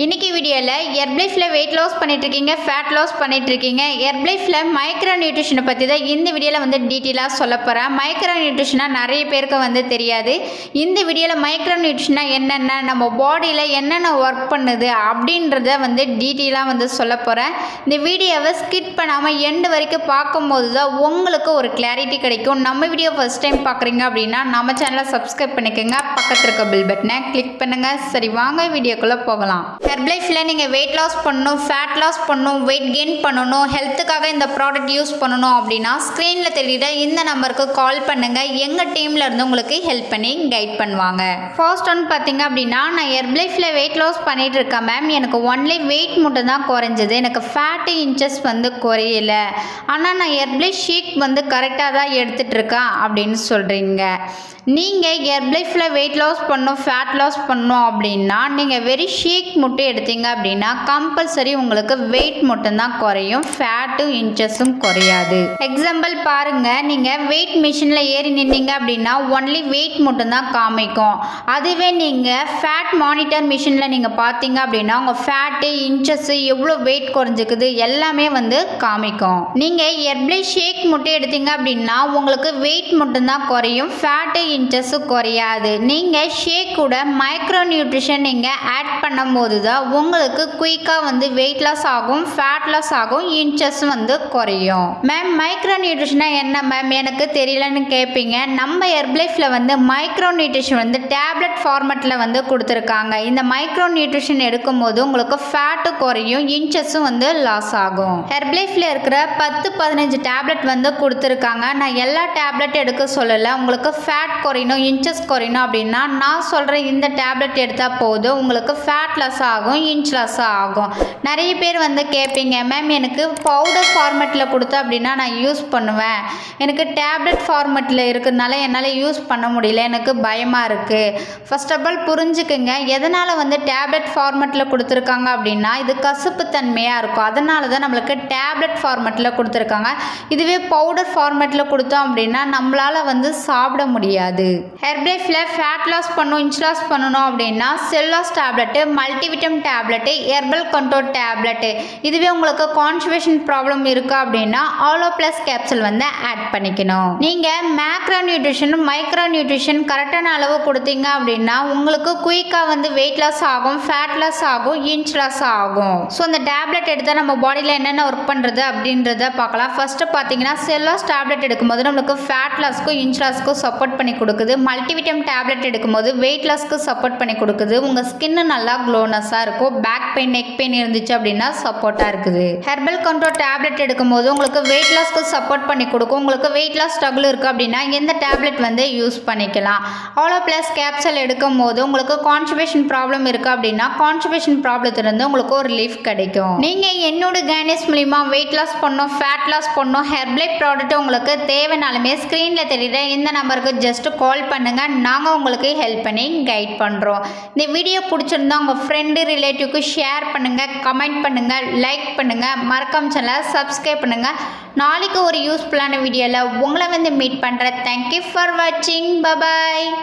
இன்னைக்கு வீடியோல ஹெர்பலைஃப்ல weight loss பண்ணிட்டு இருக்கீங்க, fat loss பண்ணிட்டு இருக்கீங்க. ஹெர்பலைஃப்ல மைக்ரோ நியூட்ரிஷனை பத்தி தான் இந்த வீடியோல டீடைலா சொல்லப் போறேன். மைக்ரோ நியூட்ரிஷனா நிறைய பேருக்கு தெரியாது. இந்த வீடியோல மைக்ரோ நியூட்ரிஷனா என்னென்ன, நம்ம பாடியில என்னென்ன வொர்க் பண்ணுது அப்படின்றத டீடைலா சொல்லப் போறேன். இந்த வீடியோவை ஸ்கிப் பண்ணாம எண்ட் வரைக்கும் பார்க்கும்போது தான் உங்களுக்கு ஒரு கிளாரிட்டி கிடைக்கும். நம்ம வீடியோ ஃபர்ஸ்ட் டைம் பார்க்குறீங்க அப்படின்னா நம்ம சேனலை சப்ஸ்கிரைப் பண்ணிக்கோங்க, பக்கத்துல இருக்க பெல் பட்டனை கிளிக் பண்ணுங்க. சரி, வாங்க வீடியோக்குள்ள போகலாம். ஹெர்பலைஃப்ல நீங்கள் வெயிட் லாஸ் பண்ணணும், ஃபேட் லாஸ் பண்ணணும், வெயிட் கெயின் பண்ணணும், ஹெல்த்துக்காக இந்த ப்ராடக்ட் யூஸ் பண்ணணும் அப்படின்னா ஸ்க்ரீனில் தெரியுற இந்த நம்பருக்கு கால் பண்ணுங்கள். எங்கள் டீமில் இருந்து உங்களுக்கு ஹெல்ப் பண்ணி கைட் பண்ணுவாங்க. ஃபர்ஸ்ட் ஒன் பார்த்தீங்க அப்படின்னா, நான் ஹெர்பலைஃப்ல வெயிட் லாஸ் பண்ணிட்டு இருக்கேன் மேம். எனக்கு ஒன்லி வெயிட் மட்டும் தான் குறைஞ்சது, எனக்கு ஃபேட்டு இன்ச்சஸ் குறையல. ஆனால் நான் ஹெர்பலைஃப் ஷேக் கரெக்டாக தான் எடுத்துகிட்டு இருக்கேன் அப்படின்னு சொல்கிறீங்க. நீங்கள் ஹெர்பலைஃப்ல வெயிட் லாஸ் பண்ணணும், ஃபேட் லாஸ் பண்ணணும் அப்படின்னா நீங்கள் வெறும் ஷேக் மட்டும் எடுத்தீங்க அப்படின்னா கம்பல்சரி உங்களுக்கு வெயிட் மட்டும்தான் குறையும், ஃபேட்டும் இன்ச்சஸும் குறையாது. எக்ஸாம்பிள் பாருங்க, நீங்கள் வெயிட் மிஷினில் ஏறி நின்னீங்க அப்படின்னா ஒன்லி வெயிட் மட்டும்தான் காமிக்கும். அதுவே நீங்கள் ஃபேட் மானிட்டர் மிஷினில் நீங்கள் பார்த்தீங்க அப்படின்னா உங்கள் ஃபேட்டு இன்ச்சஸ் எவ்வளோ வெயிட் குறைஞ்சிக்குது எல்லாமே காமிக்கும். நீங்கள் ஹெர்பலைஃப் ஷேக் மட்டும் எடுத்தீங்க அப்படின்னா உங்களுக்கு வெயிட் மட்டும்தான் குறையும், ஃபேட்டு இன்ச்சஸ் குறையாது. நீங்கள் ஷேக் கூட மைக்ரோ நியூட்ரிஷன் நீங்கள் ஆட் பண்ணும்போது தான் உங்களுக்கு குயிக்காக வெயிட் லாஸ் ஆகும், ஃபேட் லாஸ் ஆகும், இன்ச்சஸ் குறையும். மேம் மைக்ரோ நியூட்ரிஷனா என்ன மேம், எனக்கு தெரியலன்னு கேட்பீங்க. நம்ம ஹெர்பலைஃப்ல மைக்ரோ நியூட்ரிஷன் டேப்லெட் ஃபார்மேட்டில் கொடுத்துருக்காங்க. இந்த மைக்ரோ நியூட்ரிஷன் எடுக்கும்போது உங்களுக்கு ஃபேட்டு குறையும், இன்ச்சஸும் லாஸ் ஆகும். ஹெர்பலைஃப்ல இருக்கிற 10-15 டேப்லெட் கொடுத்துருக்காங்க. நான் எல்லா டேப்லெட் எடுக்க சொல்லலை. உங்களுக்கு ஃபேட் குறையணும், இன்ச்சஸ் குறையணும் அப்படின்னா நான் சொல்கிற இந்த டேப்லெட் எடுத்தால் போதும், உங்களுக்கு ஃபேட் லாஸ் ஆகும், இன்ச் லாஸ் ஆகும். நிறைய பேர் கேட்பீங்க, மேம் எனக்கு பவுடர் ஃபார்மேட்டில் கொடுத்தா அப்படின்னா நான் யூஸ் பண்ணுவேன், எனக்கு டேப்லெட் ஃபார்மேட்டில் இருக்கிறதுனால என்னால் யூஸ் பண்ண முடியல, எனக்கு பயமாக இருக்குது. ஃபர்ஸ்ட் ஆஃப் ஆல் புரிஞ்சுக்குங்க, எதனால் டேப்லெட் ஃபார்மேட்டில் கொடுத்துருக்காங்க அப்படின்னா இது கசப்பு தன்மையாக இருக்கும், அதனால தான் நம்மளுக்கு டேப்லெட் ஃபார்மேட்டில் கொடுத்துருக்காங்க. இதுவே பவுடர் ஃபார்மேட்டில் கொடுத்தோம் அப்படின்னா நம்மளால் சாப்பிட முடியாது. ஹெர்பலைஃப்ல ஃபேட் லாஸ் பண்ணணும், இன்ச் லாஸ் பண்ணணும் அப்படின்னா செல்லாஸ் tablet, multivitamin tablet, herbal control tablet. இதுவே உங்களுக்கு கான்ஸ்டிபேஷன் ப்ராப்ளம் இருக்கு அப்படின்னா ஆலோ பிளஸ் கேப்சூல் ஆட் பண்ணிக்கணும். நீங்கள் மேக்ரோ நியூட்ரிஷன், மைக்ரோ நியூட்ரிஷன் கரெக்டான அளவு கொடுத்தீங்க அப்படின்னா உங்களுக்கு குயிக்காக வெயிட் லாஸ் ஆகும், ஃபேட் லாஸ் ஆகும், இன்ச் லாஸ் ஆகும். ஸோ அந்த டேப்லெட் எடுத்தால் நம்ம பாடியில் என்னென்ன ஒர்க் பண்ணுறது அப்படின்றத பார்க்கலாம். ஃபர்ஸ்ட்டு பார்த்தீங்கன்னா செல்லாஸ் டேப்லெட் எடுக்கும்போது நம்மளுக்கு ஃபேட் லாஸ்க்கும் இன்ச் லாஸ்க்கும் சப்போர்ட் பண்ணி கொடுக்குது. மல்டிவிட்டம் டேப்லெட் எடுக்கும்போது வெயிட் லாஸ்க்கு சப்போர்ட் பண்ணி கொடுக்குது. உங்கள் ஸ்கின்னு நல்லா க்ளோனஸாக இருக்கும். பேக் பெயின், நெக் பெயின் இருந்துச்சு அப்படின்னா சப்போர்ட்டாக இருக்குது. ஹெர்பல் கண்ட்ரோல் டேப்லெட் எடுக்கும்போது உங்களுக்கு வெயிட் லாஸ்க்கு சப்போர்ட் பண்ணி கொடுக்கும். உங்களுக்கு வெயிட் லாஸ் ஸ்ட்ரகிள் இருக்குது அப்படின்னா எந்த டேப்லெட் யூஸ் பண்ணிக்கலாம். ஆலோ பிளஸ் கேப்சூல் எடுக்கும் போது உங்களுக்கு கான்ஸ்டிபேஷன் ப்ராப்ளம் இருக்குது அப்படின்னா கான்ஸ்டிபேஷன் ப்ராப்ளத்திலிருந்து உங்களுக்கு ஒரு ரிலீஃப் கிடைக்கும். நீங்கள் என்னோட கைனஸ் மூலிமா வெயிட் லாஸ் பண்ணணும், ஃபேட் லாஸ் பண்ணணும், ஹெர்பலைஃப் ப்ராடக்ட் உங்களுக்கு தேவைனாலுமே ஸ்க்ரீனில் தெரியுற இந்த நம்பருக்கு ஜஸ்ட் கால் பண்ணுங்க, நாங்கள் உங்களுக்கு ஹெல்ப் பண்ணி கைட் பண்ணுறோம். இந்த வீடியோ பிடிச்சிருந்தா உங்கள் ஃப்ரெண்டு ரிலேட்டிவ்க்கு ஷேர் பண்ணுங்கள், கமெண்ட் பண்ணுங்கள், லைக் பண்ணுங்கள், மறக்காம சேனலை சப்ஸ்கிரைப் பண்ணுங்கள். நாளைக்கு ஒரு யூஸ்ஃபுல்லான வீடியோவில் உங்களை மீட் பண்ணுறேன். தேங்க்யூ ஃபார் வாட்சிங். பபாய்.